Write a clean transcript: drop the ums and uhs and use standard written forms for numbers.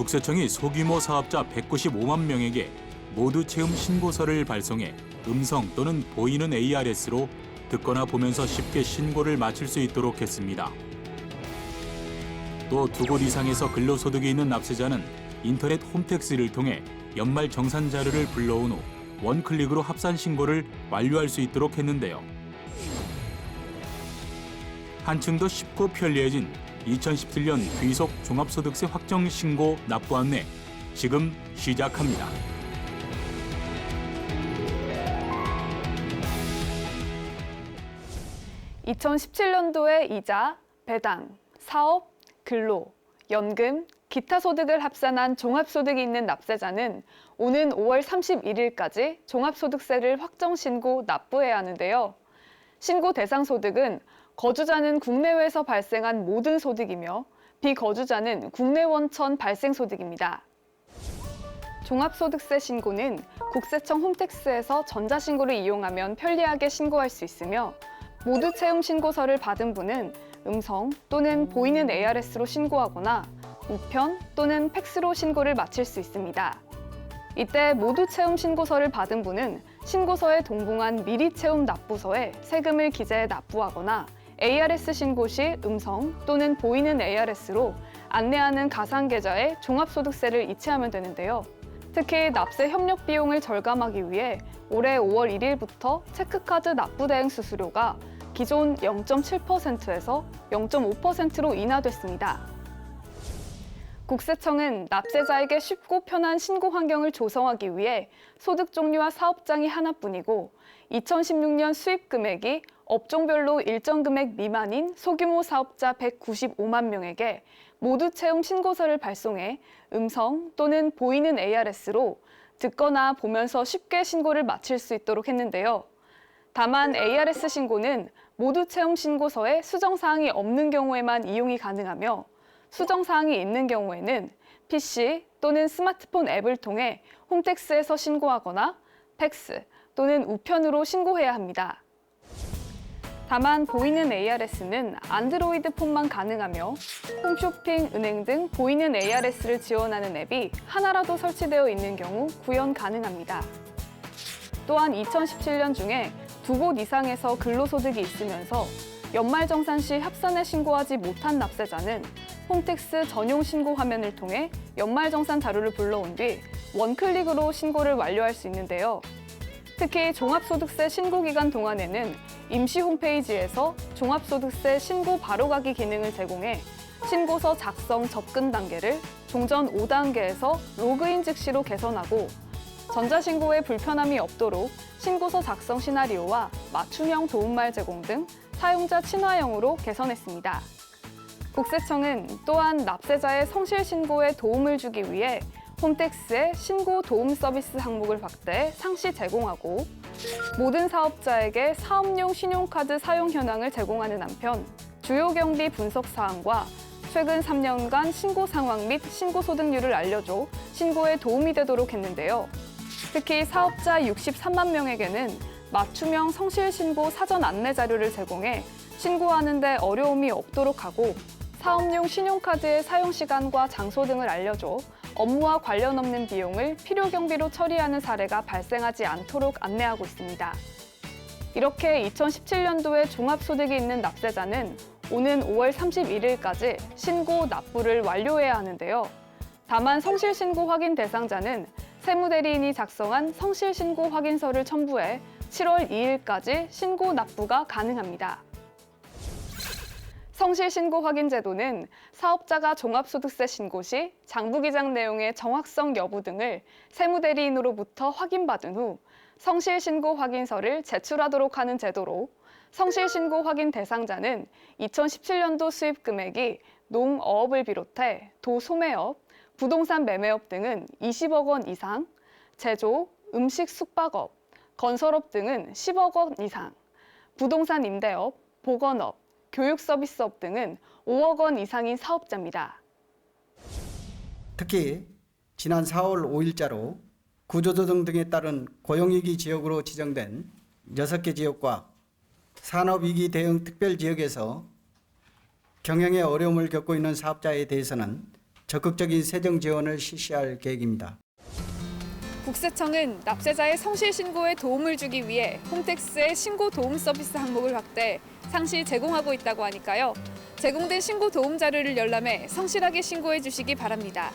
국세청이 소규모 사업자 195만 명에게 모두 채움 신고서를 발송해 음성 또는 보이는 ARS로 듣거나 보면서 쉽게 신고를 마칠 수 있도록 했습니다. 또 두 곳 이상에서 근로소득이 있는 납세자는 인터넷 홈택스를 통해 연말 정산 자료를 불러온 후 원클릭으로 합산 신고를 완료할 수 있도록 했는데요. 한층 더 쉽고 편리해진 2017년 귀속 종합소득세 확정 신고 납부 안내 지금 시작합니다. (2017년도에) 이자, 배당, 사업, 근로, 연금, 기타 소득을 합산한 종합소득이 있는 납세자는 오는 5월 31일까지 종합소득세를 확정 신고 납부해야 하는데요. 신고 대상 소득은 거주자는 국내외에서 발생한 모든 소득이며 비거주자는 국내 원천 발생 소득입니다. 종합소득세 신고는 국세청 홈택스에서 전자신고를 이용하면 편리하게 신고할 수 있으며 모두 채움 신고서를 받은 분은 음성 또는 보이는 ARS로 신고하거나 우편 또는 팩스로 신고를 마칠 수 있습니다. 이때 모두 채움 신고서를 받은 분은 신고서에 동봉한 미리 채움 납부서에 세금을 기재해 납부하거나 ARS 신고 시 음성 또는 보이는 ARS로 안내하는 가상계좌에 종합소득세를 이체하면 되는데요. 특히 납세 협력 비용을 절감하기 위해 올해 5월 1일부터 체크카드 납부 대행 수수료가 기존 0.7%에서 0.5%로 인하됐습니다. 국세청은 납세자에게 쉽고 편한 신고 환경을 조성하기 위해 소득 종류와 사업장이 하나뿐이고 2016년 수입 금액이 업종별로 일정 금액 미만인 소규모 사업자 195만 명에게 모두 채움 신고서를 발송해 음성 또는 보이는 ARS로 듣거나 보면서 쉽게 신고를 마칠 수 있도록 했는데요. 다만 ARS 신고는 모두 채움 신고서에 수정사항이 없는 경우에만 이용이 가능하며 수정사항이 있는 경우에는 PC 또는 스마트폰 앱을 통해 홈택스에서 신고하거나 팩스 또는 우편으로 신고해야 합니다. 다만 보이는 ARS는 안드로이드 폰만 가능하며 홈쇼핑, 은행 등 보이는 ARS를 지원하는 앱이 하나라도 설치되어 있는 경우 구현 가능합니다. 또한 2017년 중에 두 곳 이상에서 근로소득이 있으면서 연말정산 시 합산에 신고하지 못한 납세자는 홈택스 전용 신고 화면을 통해 연말정산 자료를 불러온 뒤 원클릭으로 신고를 완료할 수 있는데요. 특히 종합소득세 신고 기간 동안에는 임시 홈페이지에서 종합소득세 신고 바로가기 기능을 제공해 신고서 작성 접근 단계를 종전 5단계에서 로그인 즉시로 개선하고 전자신고에 불편함이 없도록 신고서 작성 시나리오와 맞춤형 도움말 제공 등 사용자 친화형으로 개선했습니다. 국세청은 또한 납세자의 성실 신고에 도움을 주기 위해 홈택스의 신고 도움 서비스 항목을 확대해 상시 제공하고 모든 사업자에게 사업용 신용카드 사용 현황을 제공하는 한편 주요 경비 분석 사항과 최근 3년간 신고 상황 및 신고 소득률을 알려줘 신고에 도움이 되도록 했는데요. 특히 사업자 63만 명에게는 맞춤형 성실 신고 사전 안내 자료를 제공해 신고하는 데 어려움이 없도록 하고 사업용 신용카드의 사용 시간과 장소 등을 알려줘 업무와 관련 없는 비용을 필요 경비로 처리하는 사례가 발생하지 않도록 안내하고 있습니다. 이렇게 2017년도에 종합소득이 있는 납세자는 오는 5월 31일까지 신고 납부를 완료해야 하는데요. 다만 성실신고 확인 대상자는 세무대리인이 작성한 성실신고 확인서를 첨부해 7월 2일까지 신고 납부가 가능합니다. 성실신고 확인 제도는 사업자가 종합소득세 신고 시 장부기장 내용의 정확성 여부 등을 세무대리인으로부터 확인받은 후 성실신고 확인서를 제출하도록 하는 제도로 성실신고 확인 대상자는 2017년도 수입 금액이 농어업을 비롯해 도소매업, 부동산 매매업 등은 20억 원 이상, 제조, 음식 숙박업, 건설업 등은 10억 원 이상, 부동산 임대업, 보건업, 교육 서비스업 등은 5억 원 이상인 사업자입니다. 특히 지난 4월 5일자로 구조조정 등에 따른 고용위기 지역으로 지정된 6개 지역과 산업위기 대응 특별지역에서 경영에 어려움을 겪고 있는 사업자에 대해서는 적극적인 세정 지원을 실시할 계획입니다. 국세청은 납세자의 성실 신고에 도움을 주기 위해 홈택스의 신고 도움 서비스 항목을 확대, 상시 제공하고 있다고 하니까요. 제공된 신고 도움 자료를 열람해 성실하게 신고해 주시기 바랍니다.